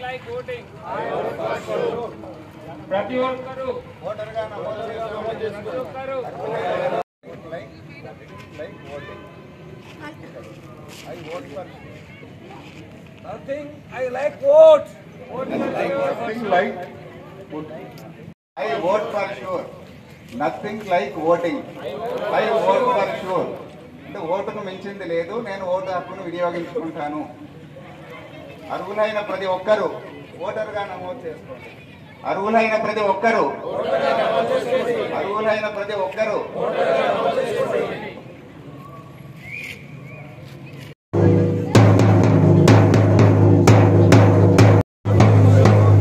like voting. I vote for sure. प्रति vote करो. Voter का नमोद करो. Like voting. I vote for. Nothing. I like vote. Nothing like voting. I vote for sure. Nothing like voting. I vote for sure. అంటే ఓటును మించింది లేదు. నేను vote హక్కును వినియోగించుకుంటాను. అర్హులైన ప్రతి ఒక్కరూ ఓటర్గా నమోదు చేసుకోండి. అర్హులైన ప్రతి ఒక్కరూ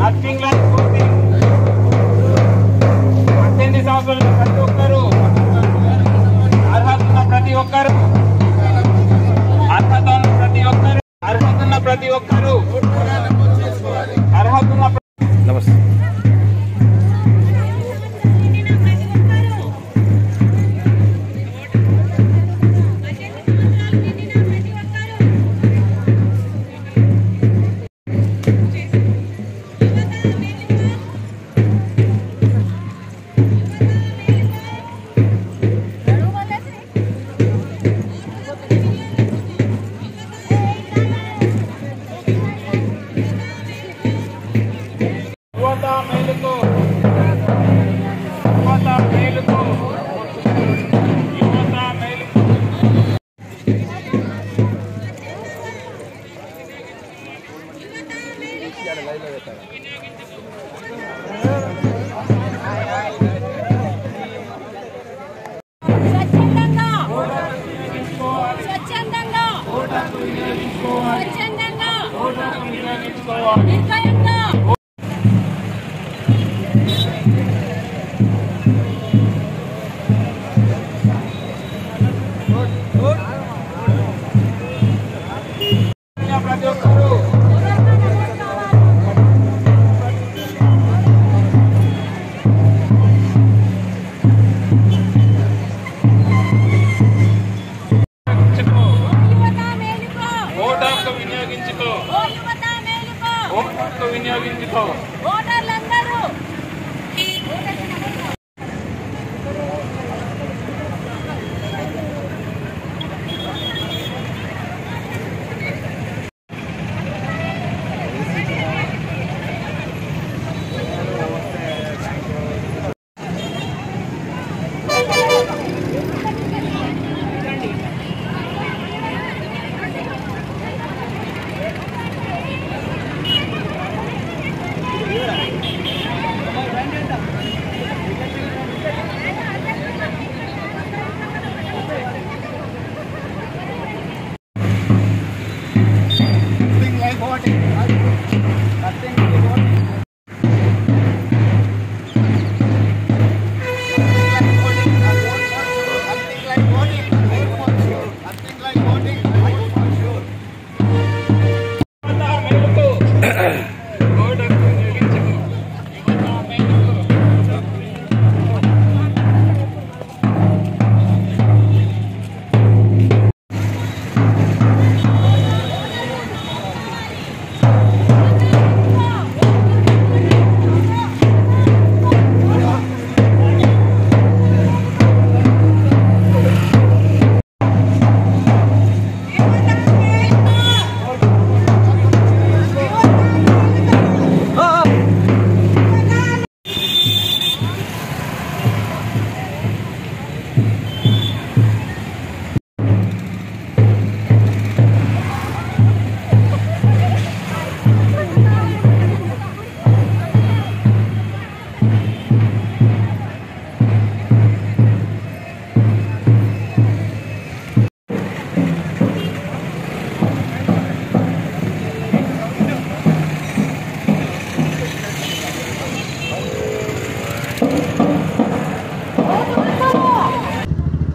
నథింగ్ లైక్ ఓటింగ్. 18 సంవత్సరాల ప్రతి ఒక్కరూ అర్హత ఉన్న ప్రతి ఒక్కరూ నమస్తే. వినియోగించుకో. ఓటర్లందరూ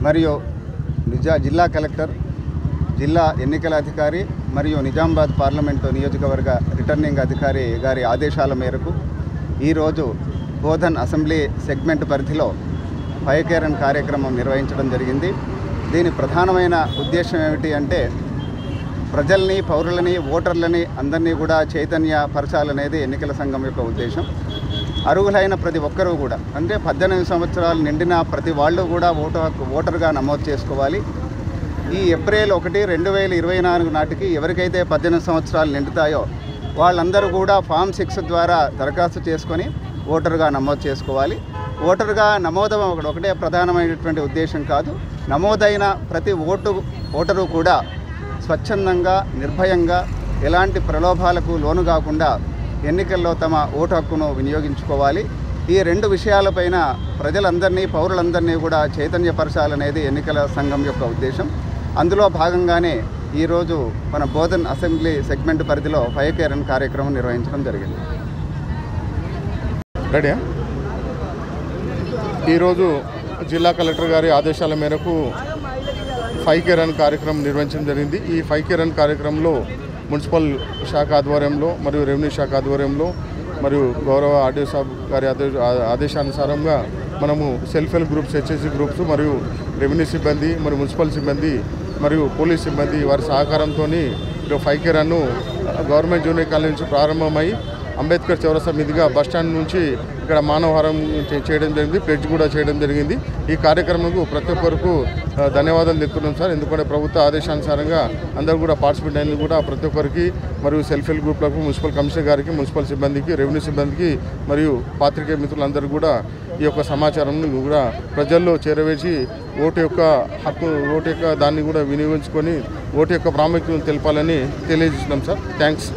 మరియు జిల్లా కలెక్టర్, జిల్లా ఎన్నికల అధికారి మరియు నిజామాబాద్ పార్లమెంటు నియోజకవర్గ రిటర్నింగ్ అధికారి గారి ఆదేశాల మేరకు ఈరోజు బోధన్ అసెంబ్లీ సెగ్మెంట్ పరిధిలో ఫైకేరన్ కార్యక్రమం నిర్వహించడం జరిగింది. దీని ప్రధానమైన ఉద్దేశం ఏమిటి అంటే ప్రజల్ని, పౌరులని, ఓటర్లని అందరినీ కూడా చైతన్యపరచాలనేది ఎన్నికల సంఘం యొక్క ఉద్దేశం. అర్హులైన ప్రతి ఒక్కరూ కూడా, అంటే 18 సంవత్సరాలు నిండిన ప్రతి వాళ్ళు కూడా ఓటర్గా నమోదు చేసుకోవాలి. ఈ ఏప్రిల్ 1, 2024 నాటికి ఎవరికైతే 18 సంవత్సరాలు నిండుతాయో వాళ్ళందరూ కూడా ఫామ్ 6 ద్వారా దరఖాస్తు చేసుకొని ఓటర్గా నమోదు చేసుకోవాలి. ఓటర్గా నమోదవడం ఒకటే ప్రధానమైనటువంటి ఉద్దేశం కాదు. నమోదైన ప్రతి ఓటరు కూడా స్వచ్ఛందంగా, నిర్భయంగా, ఎలాంటి ప్రలోభాలకు లోను కాకుండా ఎన్నికల్లో తమ ఓటు హక్కును వినియోగించుకోవాలి. ఈ 2 విషయాలపైన ప్రజలందరినీ, పౌరులందరినీ కూడా చైతన్యపరచాలనేది ఎన్నికల సంఘం యొక్క ఉద్దేశం. అందులో భాగంగానే ఈరోజు మన బోధన్ అసెంబ్లీ సెగ్మెంట్ పరిధిలో 5K రన్ కార్యక్రమం నిర్వహించడం జరిగింది. రెడీ. ఈరోజు జిల్లా కలెక్టర్ గారి ఆదేశాల మేరకు 5K రన్ కార్యక్రమం నిర్వహించడం జరిగింది. ఈ 5K రన్ కార్యక్రమంలో మున్సిపల్ శాఖ ఆధ్వర్యంలో మరియు రెవెన్యూ శాఖ ఆధ్వర్యంలో మరియు గౌరవ ఆర్డీఓ సాబ్ గారి ఆదేశానుసారంగా మనము self help groups, HSC groups మరియు రెవెన్యూ సిబ్బంది మరియు మున్సిపల్ సిబ్బంది మరియు పోలీస్ సిబ్బంది వారి సహకారంతో 5K run government junior college నుంచి ప్రారంభమై అంబేద్కర్ చౌరస్తా మీదుగా బస్టాండ్ నుంచి ఇక్కడ మానవహారం చేయడం జరిగింది, ప్లెడ్జ్ కూడా చేయడం జరిగింది. ఈ కార్యక్రమంకు ప్రతి ఒక్కరికి ధన్యవాదాలు చెప్తున్నాం సార్. ఎందుకంటే ప్రభుత్వ ఆదేశానుసారంగా అందరూ కూడా పార్టిసిపేట్ అయినందుకు కూడా ప్రతి ఒక్కరికి మరియు సెల్ఫ్ హెల్ప్ గ్రూప్లకు, మున్సిపల్ కమిషనర్ గారికి, మున్సిపల్ సిబ్బందికి, రెవెన్యూ సిబ్బందికి మరియు పాత్రికేయ మిత్రులందరూ కూడా ఈ యొక్క సమాచారం కూడా ప్రజల్లో చేరవేసి ఓటు యొక్క హక్కు, ఓటు యొక్క దాన్ని కూడా వినియోగించుకొని ఓటు యొక్క ప్రాముఖ్యతను తెలపాలని తెలియజేస్తున్నాం సార్. థ్యాంక్స్.